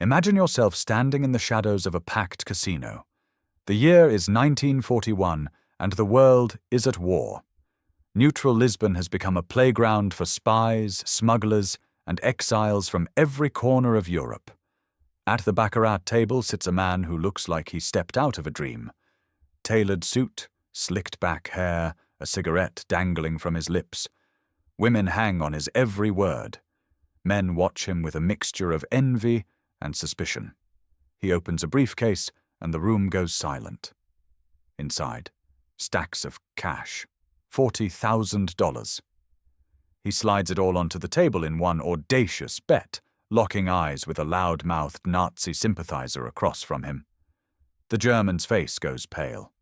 Imagine yourself standing in the shadows of a packed casino. The year is 1941, and the world is at war. Neutral Lisbon has become a playground for spies, smugglers, and exiles from every corner of Europe. At the baccarat table sits a man who looks like he stepped out of a dream. Tailored suit, slicked back hair, a cigarette dangling from his lips. Women hang on his every word. Men watch him with a mixture of envy and suspicion. He opens a briefcase, and the room goes silent. Inside, stacks of cash, $40,000. He slides it all onto the table in one audacious bet, locking eyes with a loud-mouthed Nazi sympathizer across from him. The German's face goes pale.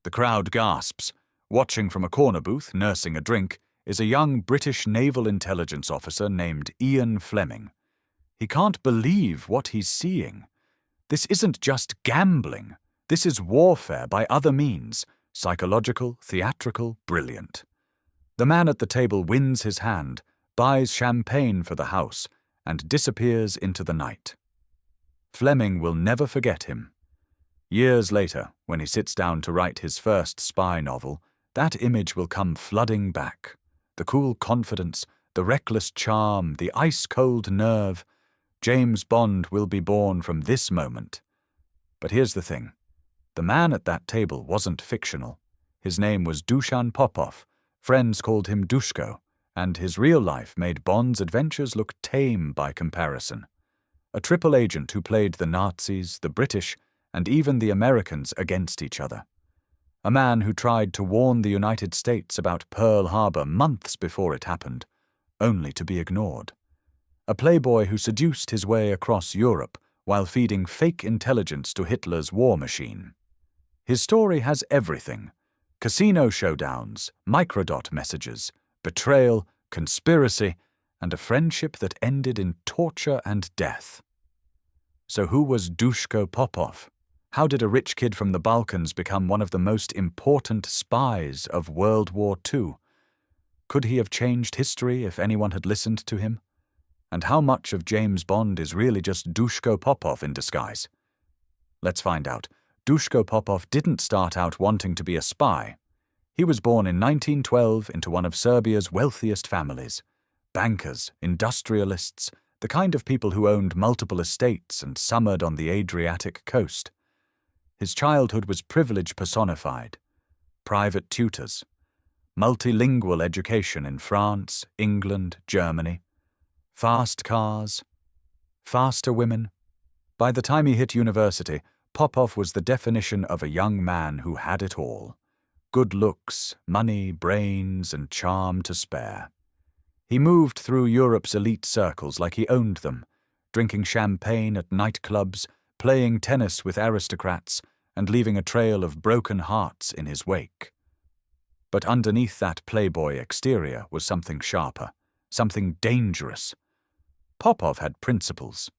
The crowd gasps. Watching from a corner booth, nursing a drink, is a young British naval intelligence officer named Ian Fleming. He can't believe what he's seeing. This isn't just gambling. This is warfare by other means, psychological, theatrical, brilliant. The man at the table wins his hand, buys champagne for the house, and disappears into the night. Fleming will never forget him. Years later, when he sits down to write his first spy novel, that image will come flooding back. The cool confidence, the reckless charm, the ice-cold nerve. James Bond will be born from this moment. But here's the thing. The man at that table wasn't fictional. His name was Dušan Popov. Friends called him Duško, and his real life made Bond's adventures look tame by comparison. A triple agent who played the Nazis, the British, and even the Americans against each other. A man who tried to warn the United States about Pearl Harbor months before it happened, only to be ignored. A playboy who seduced his way across Europe while feeding fake intelligence to Hitler's war machine. His story has everything: casino showdowns, microdot messages, betrayal, conspiracy, and a friendship that ended in torture and death. So who was Duško Popov? How did a rich kid from the Balkans become one of the most important spies of World War II? Could he have changed history if anyone had listened to him? And how much of James Bond is really just Duško Popov in disguise? Let's find out. Duško Popov didn't start out wanting to be a spy. He was born in 1912 into one of Serbia's wealthiest families. Bankers, industrialists, the kind of people who owned multiple estates and summered on the Adriatic coast. His childhood was privilege personified. Private tutors, multilingual education in France, England, Germany, fast cars, faster women. By the time he hit university, Popov was the definition of a young man who had it all. Good looks, money, brains, and charm to spare. He moved through Europe's elite circles like he owned them, drinking champagne at nightclubs, playing tennis with aristocrats, and leaving a trail of broken hearts in his wake. But underneath that playboy exterior was something sharper, something dangerous. Popov had principles.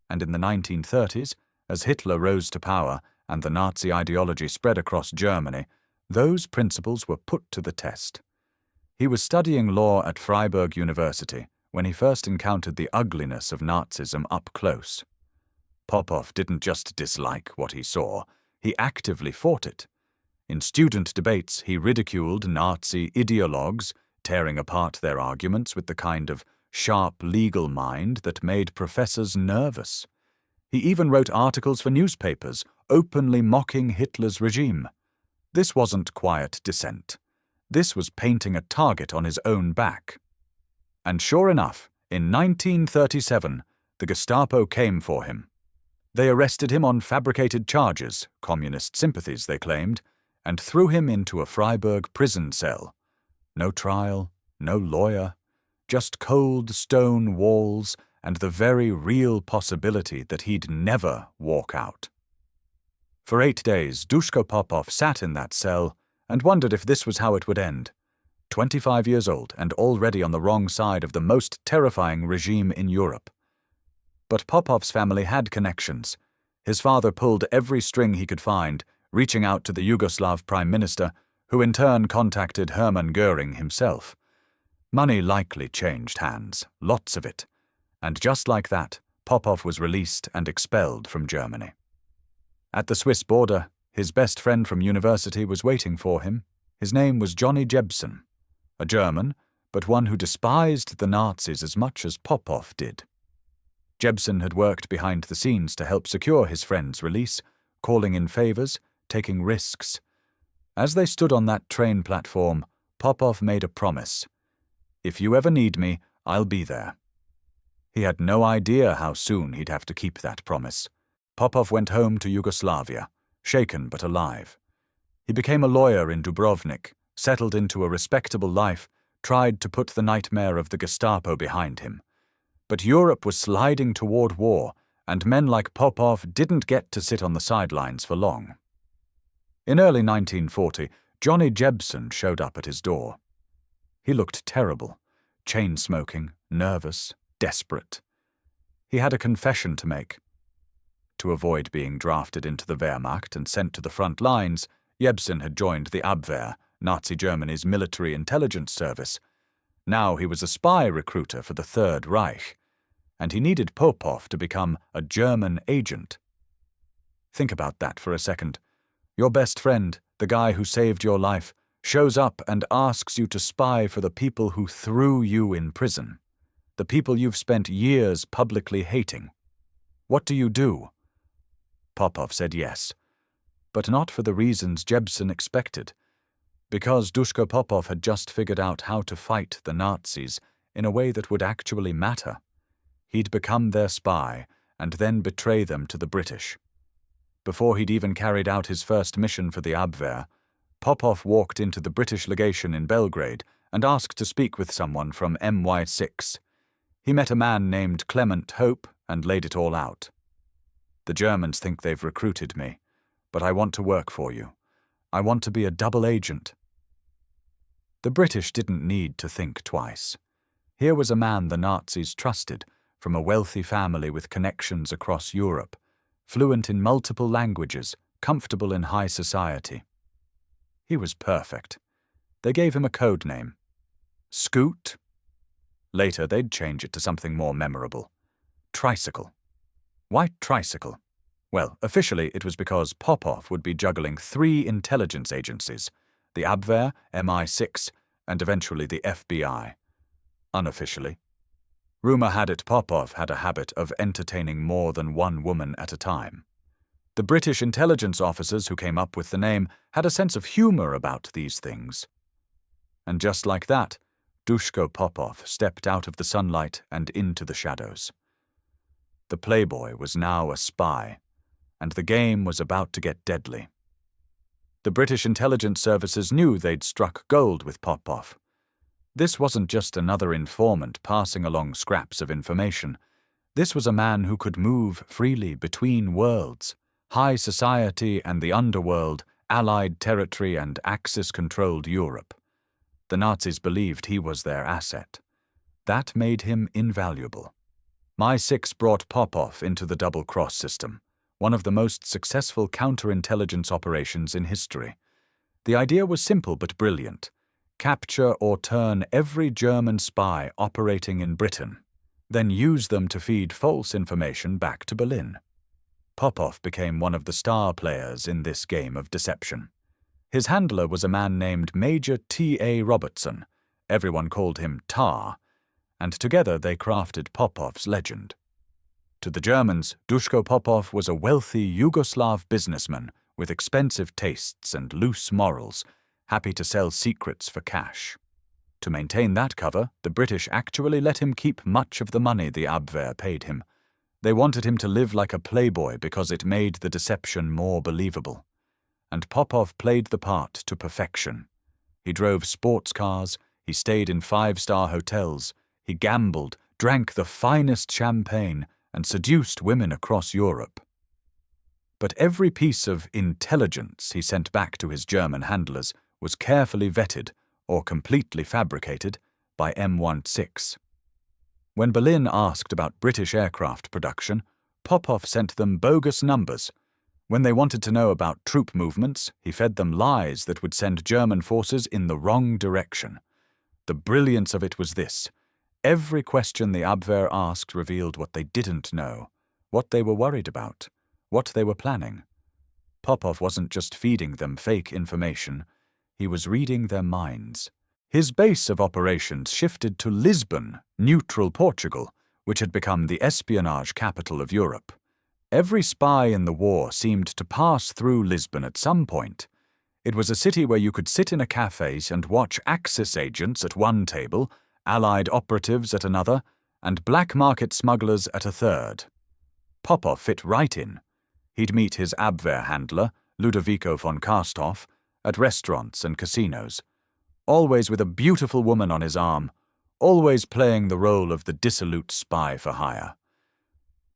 And in the 1930s, as Hitler rose to power and the Nazi ideology spread across Germany, those principles were put to the test. He was studying law at Freiburg University when he first encountered the ugliness of Nazism up close. Popov didn't just dislike what he saw, he actively fought it. In student debates, he ridiculed Nazi ideologues, tearing apart their arguments with the kind of sharp legal mind that made professors nervous. He even wrote articles for newspapers, openly mocking Hitler's regime. This wasn't quiet dissent. This was painting a target on his own back. And sure enough, in 1937, the Gestapo came for him. They arrested him on fabricated charges, communist sympathies they claimed, and threw him into a Freiburg prison cell. No trial, no lawyer, just cold stone walls and the very real possibility that he'd never walk out. For 8 days, Duško Popov sat in that cell and wondered if this was how it would end. 25 years old and already on the wrong side of the most terrifying regime in Europe. But Popov's family had connections. His father pulled every string he could find, reaching out to the Yugoslav prime minister, who in turn contacted Hermann Göring himself. Money likely changed hands, lots of it. And just like that, Popov was released and expelled from Germany. At the Swiss border, his best friend from university was waiting for him. His name was Johnny Jebsen, a German, but one who despised the Nazis as much as Popov did. Jebsen had worked behind the scenes to help secure his friend's release, calling in favors, taking risks. As they stood on that train platform, Popov made a promise. "If you ever need me, I'll be there." He had no idea how soon he'd have to keep that promise. Popov went home to Yugoslavia, shaken but alive. He became a lawyer in Dubrovnik, settled into a respectable life, tried to put the nightmare of the Gestapo behind him. But Europe was sliding toward war, and men like Popov didn't get to sit on the sidelines for long. In early 1940, Johnny Jebsen showed up at his door. He looked terrible, chain-smoking, nervous, desperate. He had a confession to make. To avoid being drafted into the Wehrmacht and sent to the front lines, Jebsen had joined the Abwehr, Nazi Germany's military intelligence service. Now he was a spy recruiter for the Third Reich, and he needed Popov to become a German agent. Think about that for a second. Your best friend, the guy who saved your life, shows up and asks you to spy for the people who threw you in prison, the people you've spent years publicly hating. What do? Popov said yes, but not for the reasons Jebsen expected. Because Duško Popov had just figured out how to fight the Nazis in a way that would actually matter. He'd become their spy and then betray them to the British. Before he'd even carried out his first mission for the Abwehr, Popov walked into the British legation in Belgrade and asked to speak with someone from MI6. He met a man named Clement Hope and laid it all out. "The Germans think they've recruited me, but I want to work for you. I want to be a double agent." The British didn't need to think twice. Here was a man the Nazis trusted, from a wealthy family with connections across Europe, fluent in multiple languages, comfortable in high society. He was perfect. They gave him a code name. Scoot. Later, they'd change it to something more memorable. Tricycle. Why tricycle? Well, officially it was because Popov would be juggling 3 intelligence agencies, the Abwehr, MI6, and eventually the FBI. Unofficially, rumor had it Popov had a habit of entertaining more than one woman at a time. The British intelligence officers who came up with the name had a sense of humor about these things. And just like that, Duško Popov stepped out of the sunlight and into the shadows. The playboy was now a spy, and the game was about to get deadly. The British intelligence services knew they'd struck gold with Popov. This wasn't just another informant passing along scraps of information. This was a man who could move freely between worlds, high society and the underworld, Allied territory and Axis-controlled Europe. The Nazis believed he was their asset. That made him invaluable. MI6 brought Popov into the double-cross system, one of the most successful counterintelligence operations in history. The idea was simple but brilliant. Capture or turn every German spy operating in Britain, then use them to feed false information back to Berlin. Popov became one of the star players in this game of deception. His handler was a man named Major T.A. Robertson. Everyone called him Tar, and together they crafted Popov's legend. To the Germans, Duško Popov was a wealthy Yugoslav businessman with expensive tastes and loose morals, happy to sell secrets for cash. To maintain that cover, the British actually let him keep much of the money the Abwehr paid him. They wanted him to live like a playboy because it made the deception more believable. And Popov played the part to perfection. He drove sports cars, he stayed in 5-star hotels, he gambled, drank the finest champagne, and seduced women across Europe. But every piece of intelligence he sent back to his German handlers was carefully vetted or completely fabricated by M16. When Berlin asked about British aircraft production, Popov sent them bogus numbers. When they wanted to know about troop movements, he fed them lies that would send German forces in the wrong direction. The brilliance of it was this: Every question the Abwehr asked revealed what they didn't know, what they were worried about, what they were planning. Popov wasn't just feeding them fake information, he was reading their minds. His base of operations shifted to Lisbon, neutral Portugal, which had become the espionage capital of Europe. Every spy in the war seemed to pass through Lisbon at some point. It was a city where you could sit in a cafe and watch Axis agents at one table, Allied operatives at another, and black market smugglers at a third. Popov fit right in. He'd meet his Abwehr handler, Ludovico von Karstoff, at restaurants and casinos, always with a beautiful woman on his arm, always playing the role of the dissolute spy for hire.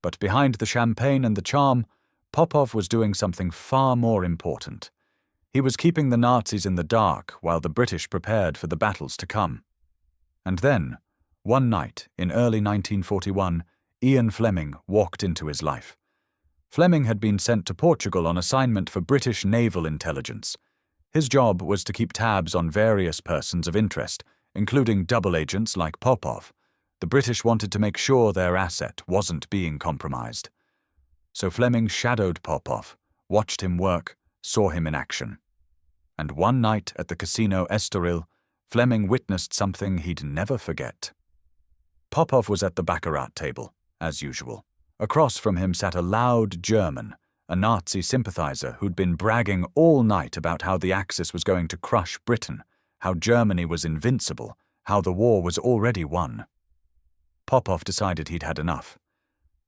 But behind the champagne and the charm, Popov was doing something far more important. He was keeping the Nazis in the dark while the British prepared for the battles to come. And then, one night in early 1941, Ian Fleming walked into his life. Fleming had been sent to Portugal on assignment for British naval intelligence. His job was to keep tabs on various persons of interest, including double agents like Popov. The British wanted to make sure their asset wasn't being compromised. So Fleming shadowed Popov, watched him work, saw him in action. And one night at the casino Estoril, Fleming witnessed something he'd never forget. Popov was at the baccarat table, as usual. Across from him sat a loud German, a Nazi sympathizer who'd been bragging all night about how the Axis was going to crush Britain, how Germany was invincible, how the war was already won. Popov decided he'd had enough.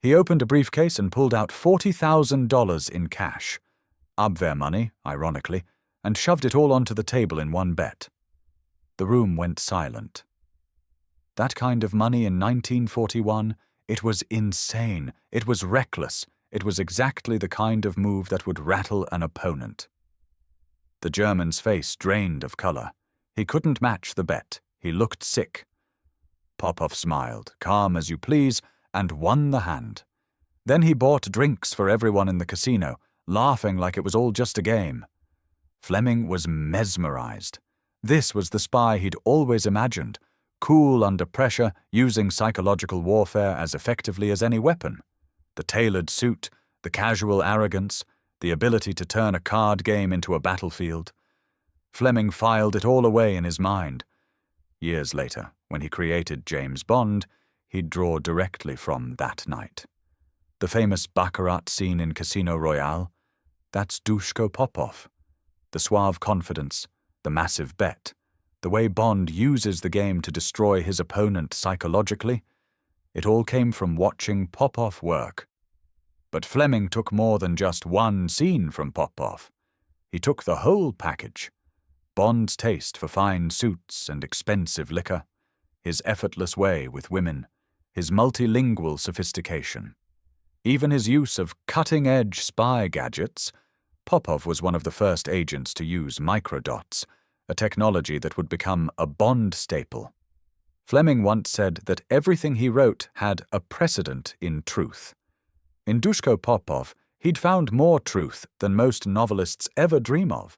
He opened a briefcase and pulled out $40,000 in cash, Abwehr money, ironically, and shoved it all onto the table in one bet. The room went silent. That kind of money in 1941, it was insane, it was reckless, it was exactly the kind of move that would rattle an opponent. The German's face drained of color. He couldn't match the bet. He looked sick. Popov smiled, calm as you please, and won the hand. Then he bought drinks for everyone in the casino, laughing like it was all just a game. Fleming was mesmerized. This was the spy he'd always imagined, cool under pressure, using psychological warfare as effectively as any weapon. The tailored suit, the casual arrogance, the ability to turn a card game into a battlefield. Fleming filed it all away in his mind. Years later, when he created James Bond, he'd draw directly from that night. The famous baccarat scene in Casino Royale, that's Duško Popov. The suave confidence, the massive bet, the way Bond uses the game to destroy his opponent psychologically, it all came from watching Popov work. But Fleming took more than just one scene from Popov. He took the whole package. Bond's taste for fine suits and expensive liquor, his effortless way with women, his multilingual sophistication. Even his use of cutting-edge spy gadgets. Popov was one of the first agents to use microdots, a technology that would become a Bond staple. Fleming once said that everything he wrote had a precedent in truth. In Duško Popov, he'd found more truth than most novelists ever dream of.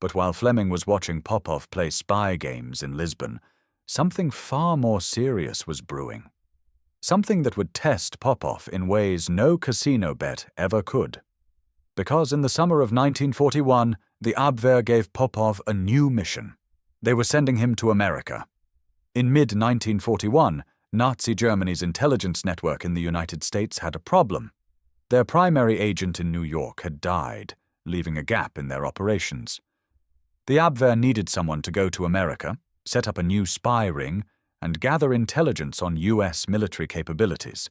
But while Fleming was watching Popov play spy games in Lisbon, something far more serious was brewing. Something that would test Popov in ways no casino bet ever could. Because in the summer of 1941, the Abwehr gave Popov a new mission. They were sending him to America. In mid-1941, Nazi Germany's intelligence network in the United States had a problem. Their primary agent in New York had died, leaving a gap in their operations. The Abwehr needed someone to go to America, set up a new spy ring, and gather intelligence on U.S. military capabilities.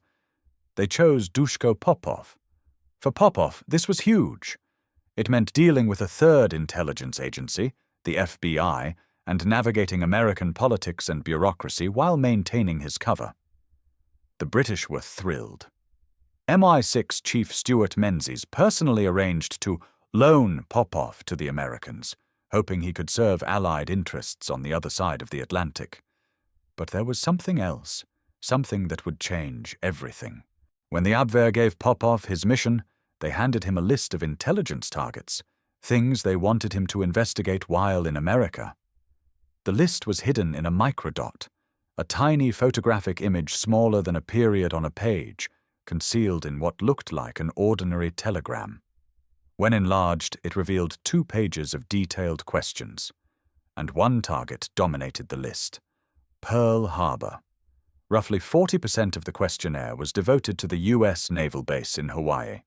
They chose Duško Popov. For Popov, this was huge. It meant dealing with a third intelligence agency, the FBI, and navigating American politics and bureaucracy while maintaining his cover. The British were thrilled. MI6 Chief Stuart Menzies personally arranged to loan Popov to the Americans, hoping he could serve Allied interests on the other side of the Atlantic. But there was something else, something that would change everything. When the Abwehr gave Popov his mission, they handed him a list of intelligence targets, things they wanted him to investigate while in America. The list was hidden in a microdot, a tiny photographic image smaller than a period on a page, concealed in what looked like an ordinary telegram. When enlarged, it revealed 2 pages of detailed questions, and one target dominated the list: Pearl Harbor. Roughly 40% of the questionnaire was devoted to the U.S. naval base in Hawaii.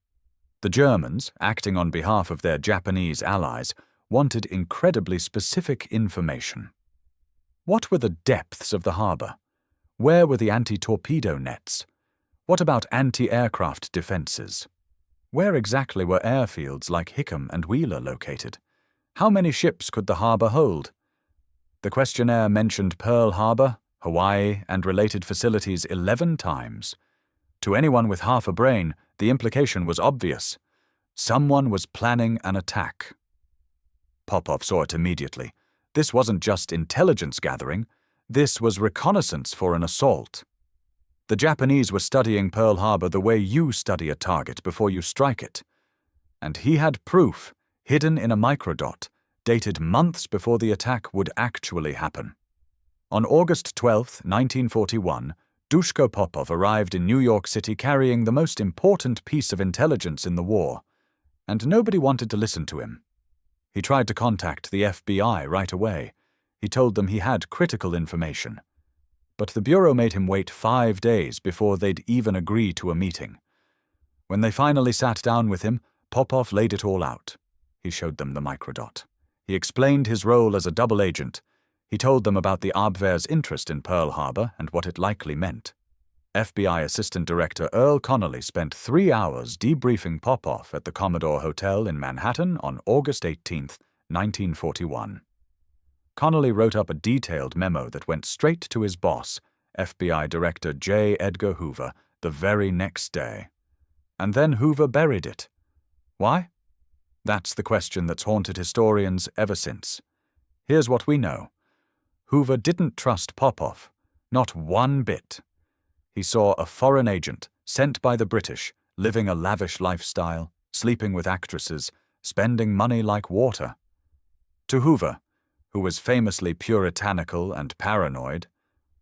The Germans, acting on behalf of their Japanese allies, wanted incredibly specific information. What were the depths of the harbor? Where were the anti-torpedo nets? What about anti-aircraft defenses? Where exactly were airfields like Hickam and Wheeler located? How many ships could the harbor hold? The questionnaire mentioned Pearl Harbor, Hawaii, and related facilities 11 times. To anyone with half a brain, the implication was obvious. Someone was planning an attack. Popov saw it immediately. This wasn't just intelligence gathering. This was reconnaissance for an assault. The Japanese were studying Pearl Harbor the way you study a target before you strike it. And he had proof, hidden in a microdot, dated months before the attack would actually happen. On August 12, 1941, Duško Popov arrived in New York City carrying the most important piece of intelligence in the war, and nobody wanted to listen to him. He tried to contact the FBI right away. He told them he had critical information. But the Bureau made him wait 5 days before they'd even agree to a meeting. When they finally sat down with him, Popov laid it all out. He showed them the microdot. He explained his role as a double agent. He told them about the Abwehr's interest in Pearl Harbor and what it likely meant. FBI Assistant Director Earl Connolly spent 3 hours debriefing Popov at the Commodore Hotel in Manhattan on August 18, 1941. Connolly wrote up a detailed memo that went straight to his boss, FBI Director J. Edgar Hoover, the very next day. And then Hoover buried it. Why? That's the question that's haunted historians ever since. Here's what we know. Hoover didn't trust Popov, not one bit. He saw a foreign agent sent by the British, living a lavish lifestyle, sleeping with actresses, spending money like water. To Hoover, who was famously puritanical and paranoid,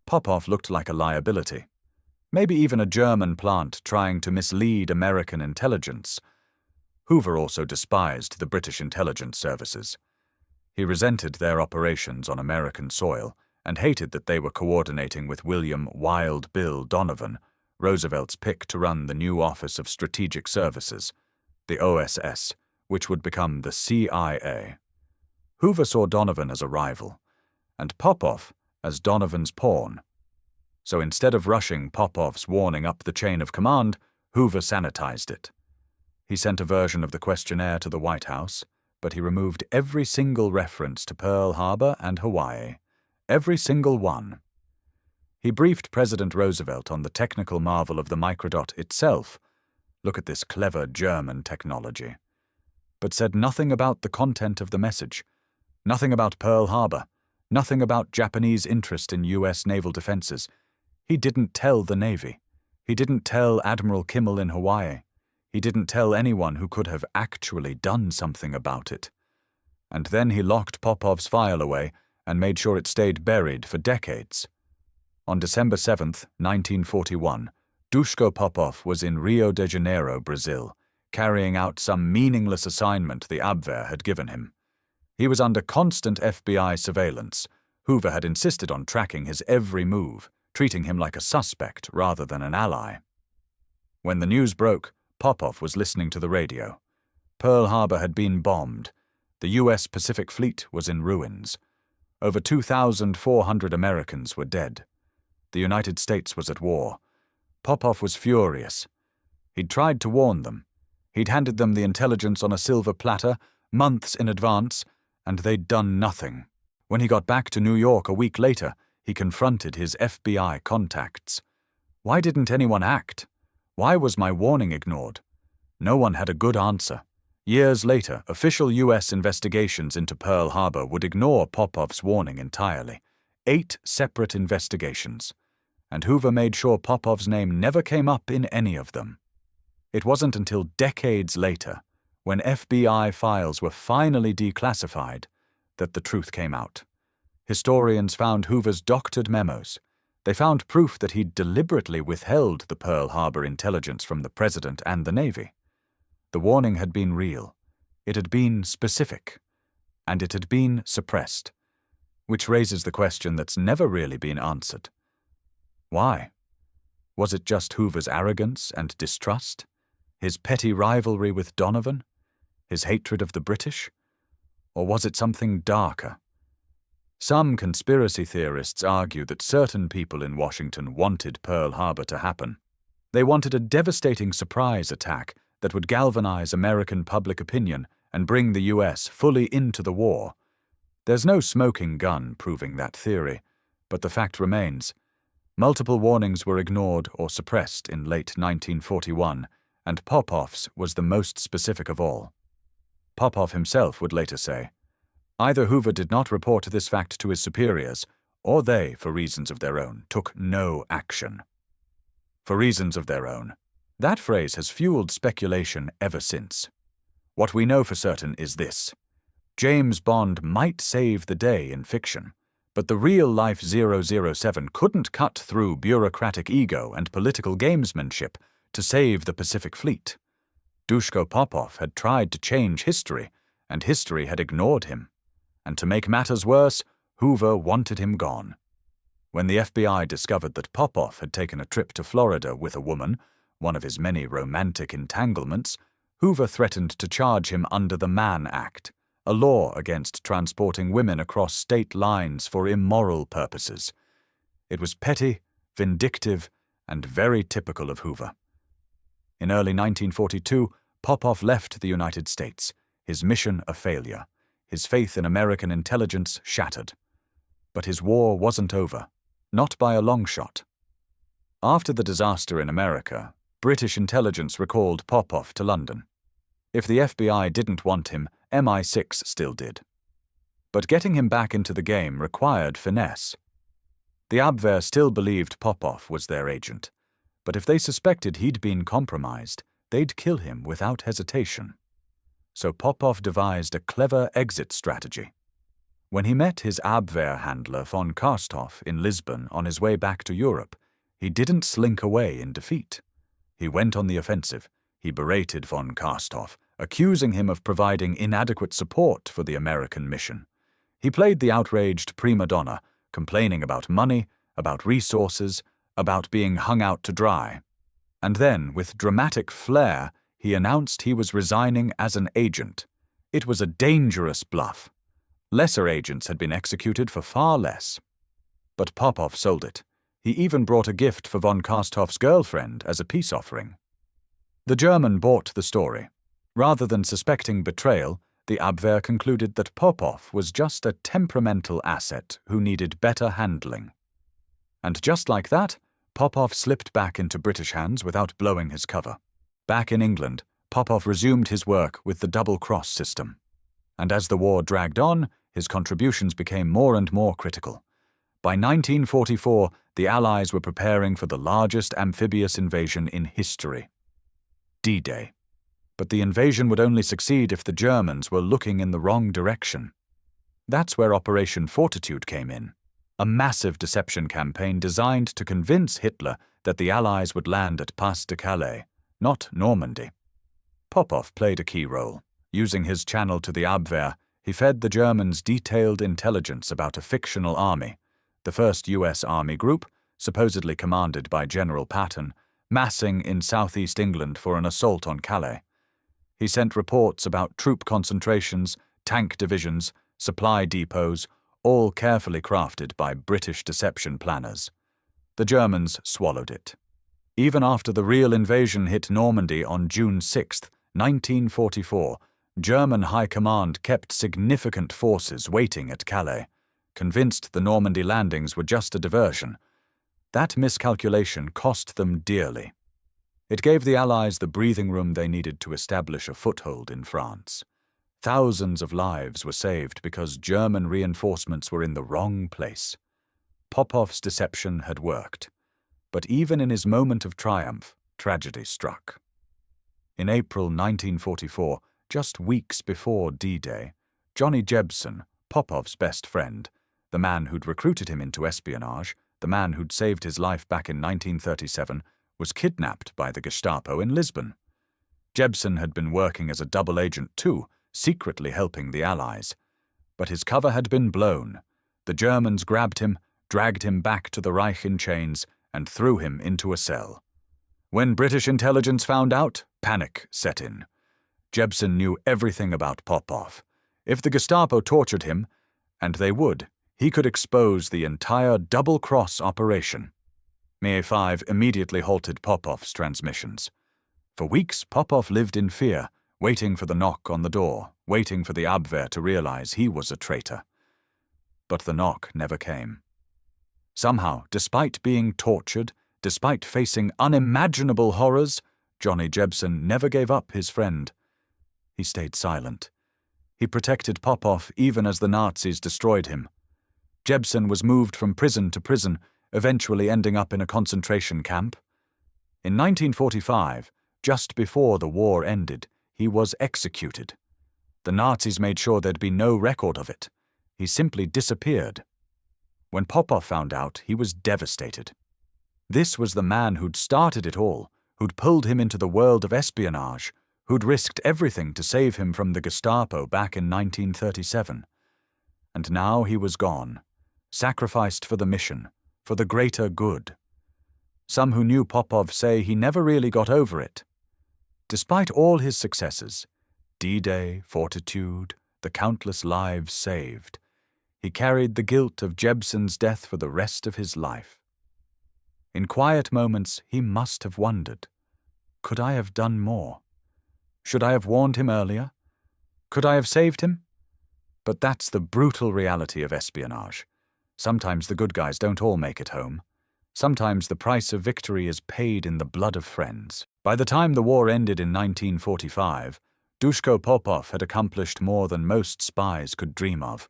Popov looked like a liability. Maybe even a German plant trying to mislead American intelligence. Hoover also despised the British intelligence services. He resented their operations on American soil and hated that they were coordinating with William Wild Bill Donovan, Roosevelt's pick to run the new Office of Strategic Services, the OSS, which would become the CIA. Hoover saw Donovan as a rival, and Popov as Donovan's pawn. So instead of rushing Popov's warning up the chain of command, Hoover sanitized it. He sent a version of the questionnaire to the White House, but he removed every single reference to Pearl Harbor and Hawaii. Every single one. He briefed President Roosevelt on the technical marvel of the microdot itself. Look at this clever German technology. But said nothing about the content of the message. Nothing about Pearl Harbor, nothing about Japanese interest in U.S. naval defenses. He didn't tell the Navy. He didn't tell Admiral Kimmel in Hawaii. He didn't tell anyone who could have actually done something about it. And then he locked Popov's file away and made sure it stayed buried for decades. On December 7, 1941, Duško Popov was in Rio de Janeiro, Brazil, carrying out some meaningless assignment the Abwehr had given him. He was under constant FBI surveillance. Hoover had insisted on tracking his every move, treating him like a suspect rather than an ally. When the news broke, Popov was listening to the radio. Pearl Harbor had been bombed. The U.S. Pacific Fleet was in ruins. Over 2,400 Americans were dead. The United States was at war. Popov was furious. He'd tried to warn them. He'd handed them the intelligence on a silver platter, months in advance, and they'd done nothing. When he got back to New York a week later, he confronted his FBI contacts. Why didn't anyone act? Why was my warning ignored? No one had a good answer. Years later, official U.S. investigations into Pearl Harbor would ignore Popov's warning entirely. 8 separate investigations. And Hoover made sure Popov's name never came up in any of them. It wasn't until decades later, when FBI files were finally declassified, that the truth came out. Historians found Hoover's doctored memos. They found proof that he'd deliberately withheld the Pearl Harbor intelligence from the President and the Navy. The warning had been real. It had been specific. And it had been suppressed. Which raises the question that's never really been answered. Why? Was it just Hoover's arrogance and distrust? His petty rivalry with Donovan? His hatred of the British? Or was it something darker? Some conspiracy theorists argue that certain people in Washington wanted Pearl Harbor to happen. They wanted a devastating surprise attack that would galvanize American public opinion and bring the U.S. fully into the war. There's no smoking gun proving that theory, but the fact remains. Multiple warnings were ignored or suppressed in late 1941, and Popov's was the most specific of all. Popov himself would later say, "Either Hoover did not report this fact to his superiors, or they, for reasons of their own, took no action." For reasons of their own. That phrase has fueled speculation ever since. What we know for certain is this. James Bond might save the day in fiction, but the real-life 007 couldn't cut through bureaucratic ego and political gamesmanship to save the Pacific Fleet. Duško Popov had tried to change history, and history had ignored him. And to make matters worse, Hoover wanted him gone. When the FBI discovered that Popov had taken a trip to Florida with a woman, one of his many romantic entanglements, Hoover threatened to charge him under the Mann Act, a law against transporting women across state lines for immoral purposes. It was petty, vindictive, and very typical of Hoover. In early 1942, Popov left the United States, his mission a failure, his faith in American intelligence shattered. But his war wasn't over, not by a long shot. After the disaster in America, British intelligence recalled Popov to London. If the FBI didn't want him, MI6 still did. But getting him back into the game required finesse. The Abwehr still believed Popov was their agent, but if they suspected he'd been compromised, they'd kill him without hesitation. So Popov devised a clever exit strategy. When he met his Abwehr handler von Karstoff in Lisbon on his way back to Europe, he didn't slink away in defeat. He went on the offensive. He berated von Karstoff, accusing him of providing inadequate support for the American mission. He played the outraged prima donna, complaining about money, about resources, about being hung out to dry. And then, with dramatic flair, he announced he was resigning as an agent. It was a dangerous bluff. Lesser agents had been executed for far less. But Popov sold it. He even brought a gift for von Karstoff's girlfriend as a peace offering. The German bought the story. Rather than suspecting betrayal, the Abwehr concluded that Popov was just a temperamental asset who needed better handling. And just like that, Popov slipped back into British hands without blowing his cover. Back in England, Popov resumed his work with the double-cross system. And as the war dragged on, his contributions became more and more critical. By 1944, the Allies were preparing for the largest amphibious invasion in history. D-Day. But the invasion would only succeed if the Germans were looking in the wrong direction. That's where Operation Fortitude came in, a massive deception campaign designed to convince Hitler that the Allies would land at Pas de Calais, not Normandy. Popov played a key role. Using his channel to the Abwehr, he fed the Germans detailed intelligence about a fictional army, the first U.S. Army group, supposedly commanded by General Patton, massing in southeast England for an assault on Calais. He sent reports about troop concentrations, tank divisions, supply depots, all carefully crafted by British deception planners. The Germans swallowed it. Even after the real invasion hit Normandy on June 6, 1944, German High Command kept significant forces waiting at Calais, convinced the Normandy landings were just a diversion. That miscalculation cost them dearly. It gave the Allies the breathing room they needed to establish a foothold in France. Thousands of lives were saved because German reinforcements were in the wrong place. Popov's deception had worked. But even in his moment of triumph, tragedy struck. In April 1944, just weeks before D-Day, Johnny Jebsen, Popov's best friend, the man who'd recruited him into espionage, the man who'd saved his life back in 1937, was kidnapped by the Gestapo in Lisbon. Jebsen had been working as a double agent too, secretly helping the Allies. But his cover had been blown. The Germans grabbed him, dragged him back to the Reich in chains, and threw him into a cell. When British intelligence found out, panic set in. Jebsen knew everything about Popov. If the Gestapo tortured him, and they would, he could expose the entire double-cross operation. WWII immediately halted Popov's transmissions. For weeks, Popov lived in fear, waiting for the knock on the door, waiting for the Abwehr to realize he was a traitor. But the knock never came. Somehow, despite being tortured, despite facing unimaginable horrors, Johnny Jebsen never gave up his friend. He stayed silent. He protected Popov even as the Nazis destroyed him. Jebsen was moved from prison to prison, eventually ending up in a concentration camp. In 1945, just before the war ended, he was executed. The Nazis made sure there'd be no record of it. He simply disappeared. When Popov found out, he was devastated. This was the man who'd started it all, who'd pulled him into the world of espionage, who'd risked everything to save him from the Gestapo back in 1937. And now he was gone, sacrificed for the mission, for the greater good. Some who knew Popov say he never really got over it. Despite all his successes, D-Day, Fortitude, the countless lives saved, he carried the guilt of Jebsen's death for the rest of his life. In quiet moments, he must have wondered, could I have done more? Should I have warned him earlier? Could I have saved him? But that's the brutal reality of espionage. Sometimes the good guys don't all make it home. Sometimes the price of victory is paid in the blood of friends. By the time the war ended in 1945, Duško Popov had accomplished more than most spies could dream of.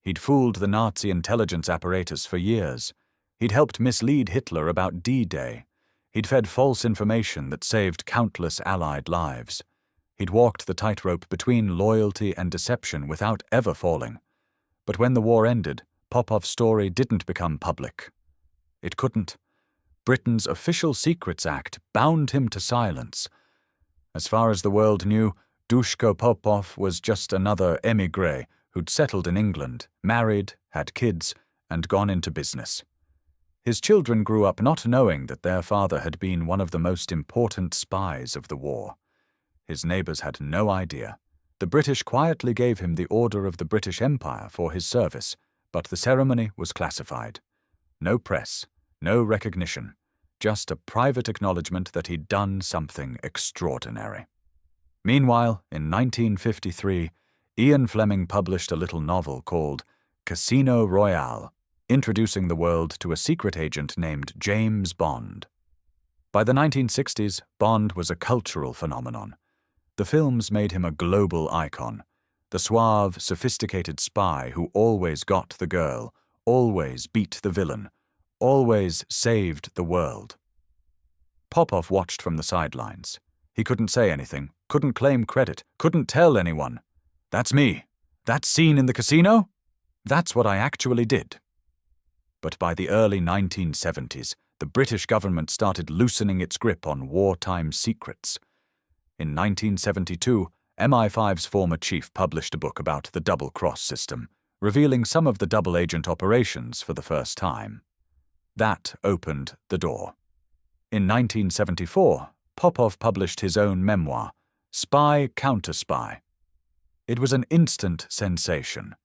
He'd fooled the Nazi intelligence apparatus for years. He'd helped mislead Hitler about D-Day. He'd fed false information that saved countless Allied lives. He'd walked the tightrope between loyalty and deception without ever falling. But when the war ended, Popov's story didn't become public. It couldn't. Britain's Official Secrets Act bound him to silence. As far as the world knew, Duško Popov was just another émigré who'd settled in England, married, had kids, and gone into business. His children grew up not knowing that their father had been one of the most important spies of the war. His neighbors had no idea. The British quietly gave him the Order of the British Empire for his service, but the ceremony was classified. No press, no recognition, just a private acknowledgement that he'd done something extraordinary. Meanwhile, in 1953, Ian Fleming published a little novel called Casino Royale, introducing the world to a secret agent named James Bond. By the 1960s, Bond was a cultural phenomenon. The films made him a global icon, the suave, sophisticated spy who always got the girl, always beat the villain, always saved the world. Popov watched from the sidelines. He couldn't say anything, couldn't claim credit, couldn't tell anyone. That's me. That scene in the casino? That's what I actually did. But by the early 1970s, the British government started loosening its grip on wartime secrets. In 1972, MI5's former chief published a book about the double-cross system, revealing some of the double-agent operations for the first time. That opened the door. In 1974, Popov published his own memoir, Spy Counter-Spy. It was an instant sensation.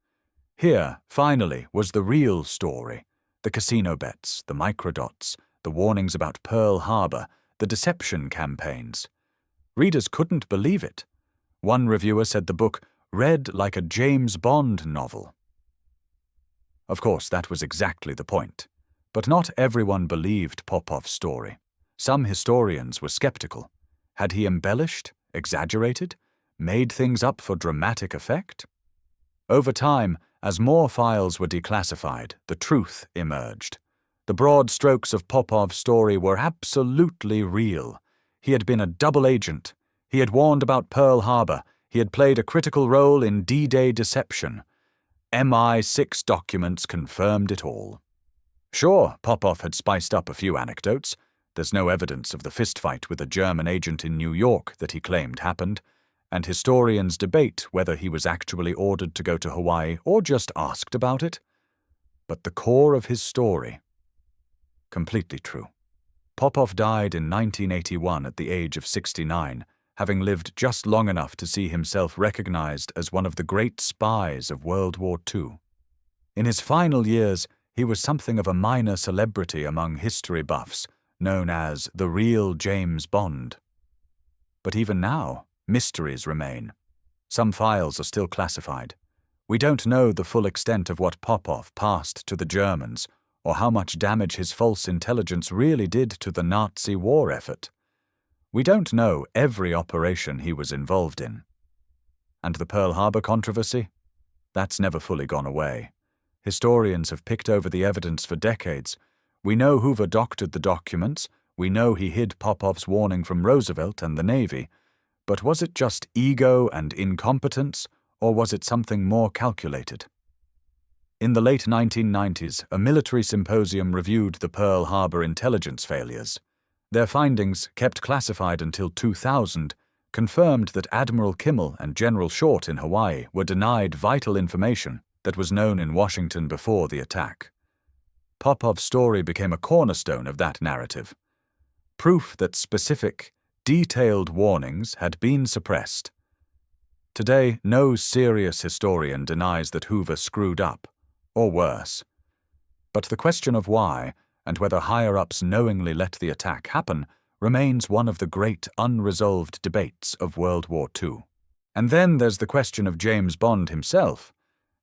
Here, finally, was the real story. The casino bets, the microdots, the warnings about Pearl Harbor, the deception campaigns. Readers couldn't believe it. One reviewer said the book read like a James Bond novel. Of course, that was exactly the point. But not everyone believed Popov's story. Some historians were skeptical. Had he embellished, exaggerated, made things up for dramatic effect? Over time, as more files were declassified, the truth emerged. The broad strokes of Popov's story were absolutely real. He had been a double agent. He had warned about Pearl Harbor. He had played a critical role in D-Day deception. MI6 documents confirmed it all. Sure, Popov had spiced up a few anecdotes. There's no evidence of the fistfight with a German agent in New York that he claimed happened, and historians debate whether he was actually ordered to go to Hawaii or just asked about it. But the core of his story, completely true. Popov died in 1981 at the age of 69, having lived just long enough to see himself recognized as one of the great spies of World War II. In his final years, he was something of a minor celebrity among history buffs, known as the real James Bond. But even now, mysteries remain. Some files are still classified. We don't know the full extent of what Popov passed to the Germans, or how much damage his false intelligence really did to the Nazi war effort. We don't know every operation he was involved in. And the Pearl Harbor controversy? That's never fully gone away. Historians have picked over the evidence for decades. We know Hoover doctored the documents, we know he hid Popov's warning from Roosevelt and the Navy, but was it just ego and incompetence, or was it something more calculated? In the late 1990s, a military symposium reviewed the Pearl Harbor intelligence failures. Their findings, kept classified until 2000, confirmed that Admiral Kimmel and General Short in Hawaii were denied vital information that was known in Washington before the attack. Popov's story became a cornerstone of that narrative. Proof that specific, detailed warnings had been suppressed. Today, no serious historian denies that Hoover screwed up, or worse. But the question of why, and whether higher-ups knowingly let the attack happen, remains one of the great unresolved debates of World War II. And then there's the question of James Bond himself.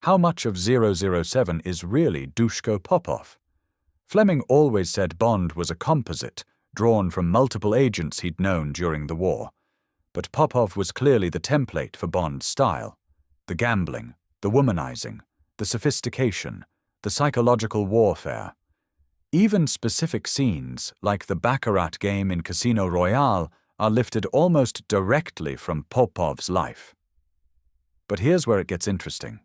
How much of 007 is really Duško Popov? Fleming always said Bond was a composite, drawn from multiple agents he'd known during the war. But Popov was clearly the template for Bond's style. The gambling, the womanizing, the sophistication, the psychological warfare. Even specific scenes, like the Baccarat game in Casino Royale, are lifted almost directly from Popov's life. But here's where it gets interesting.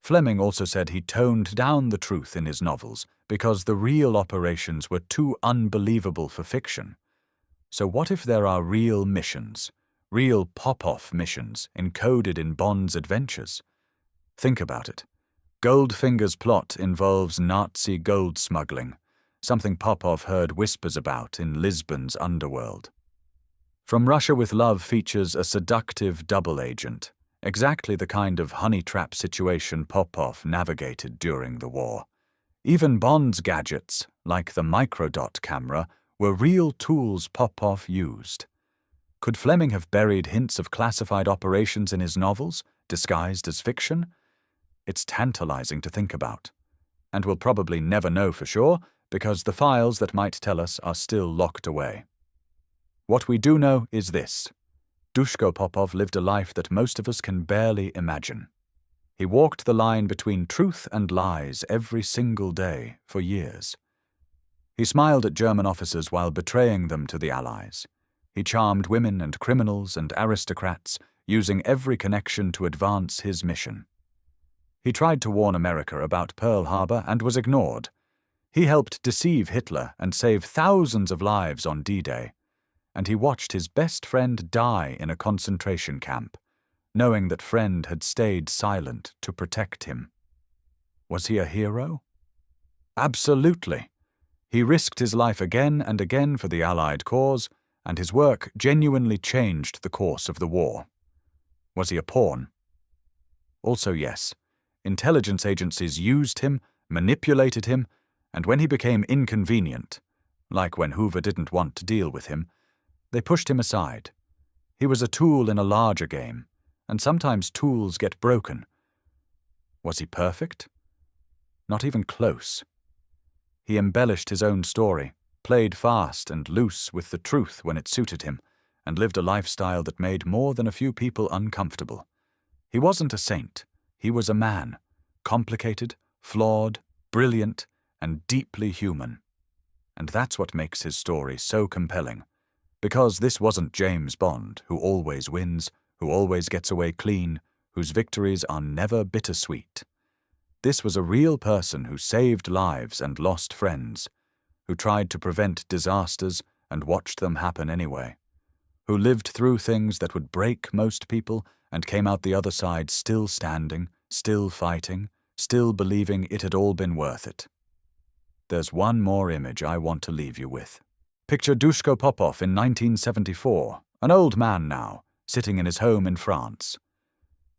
Fleming also said he toned down the truth in his novels because the real operations were too unbelievable for fiction. So what if there are real missions, real Popov missions encoded in Bond's adventures? Think about it. Goldfinger's plot involves Nazi gold smuggling, something Popov heard whispers about in Lisbon's underworld. From Russia with Love features a seductive double agent, exactly the kind of honey trap situation Popov navigated during the war. Even Bond's gadgets, like the microdot camera, were real tools Popov used. Could Fleming have buried hints of classified operations in his novels, disguised as fiction? It's tantalizing to think about. And we'll probably never know for sure, because the files that might tell us are still locked away. What we do know is this. Duško Popov lived a life that most of us can barely imagine. He walked the line between truth and lies every single day for years. He smiled at German officers while betraying them to the Allies. He charmed women and criminals and aristocrats, using every connection to advance his mission. He tried to warn America about Pearl Harbor and was ignored. He helped deceive Hitler and save thousands of lives on D-Day. And he watched his best friend die in a concentration camp, knowing that friend had stayed silent to protect him. Was he a hero? Absolutely. He risked his life again and again for the Allied cause, and his work genuinely changed the course of the war. Was he a pawn? Also yes. Intelligence agencies used him, manipulated him, and when he became inconvenient, like when Hoover didn't want to deal with him, they pushed him aside. He was a tool in a larger game, and sometimes tools get broken. Was he perfect? Not even close. He embellished his own story, played fast and loose with the truth when it suited him, and lived a lifestyle that made more than a few people uncomfortable. He wasn't a saint. He was a man, complicated, flawed, brilliant, and deeply human. And that's what makes his story so compelling. Because this wasn't James Bond, who always wins, who always gets away clean, whose victories are never bittersweet. This was a real person who saved lives and lost friends, who tried to prevent disasters and watched them happen anyway, who lived through things that would break most people and came out the other side still standing, still fighting, still believing it had all been worth it. There's one more image I want to leave you with. Picture Duško Popov in 1974, an old man now, sitting in his home in France.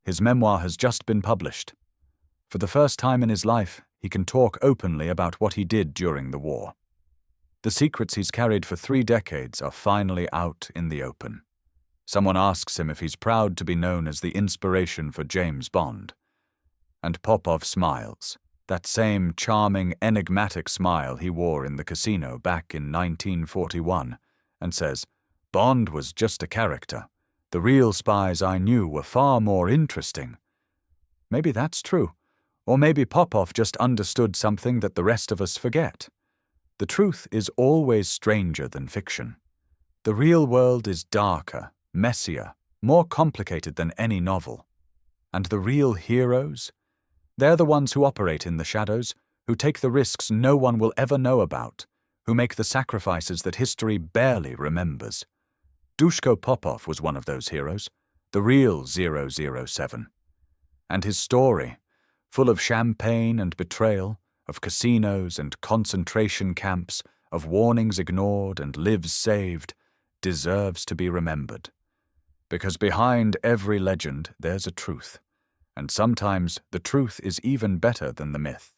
His memoir has just been published. For the first time in his life, he can talk openly about what he did during the war. The secrets he's carried for 3 decades are finally out in the open. Someone asks him if he's proud to be known as the inspiration for James Bond. And Popov smiles, that same charming, enigmatic smile he wore in the casino back in 1941, and says, "Bond was just a character. The real spies I knew were far more interesting." Maybe that's true. Or maybe Popov just understood something that the rest of us forget. The truth is always stranger than fiction. The real world is darker, messier, more complicated than any novel. And the real heroes? They're the ones who operate in the shadows, who take the risks no one will ever know about, who make the sacrifices that history barely remembers. Duško Popov was one of those heroes, the real 007. And his story, full of champagne and betrayal, of casinos and concentration camps, of warnings ignored and lives saved, deserves to be remembered. Because behind every legend there's a truth, and sometimes the truth is even better than the myth.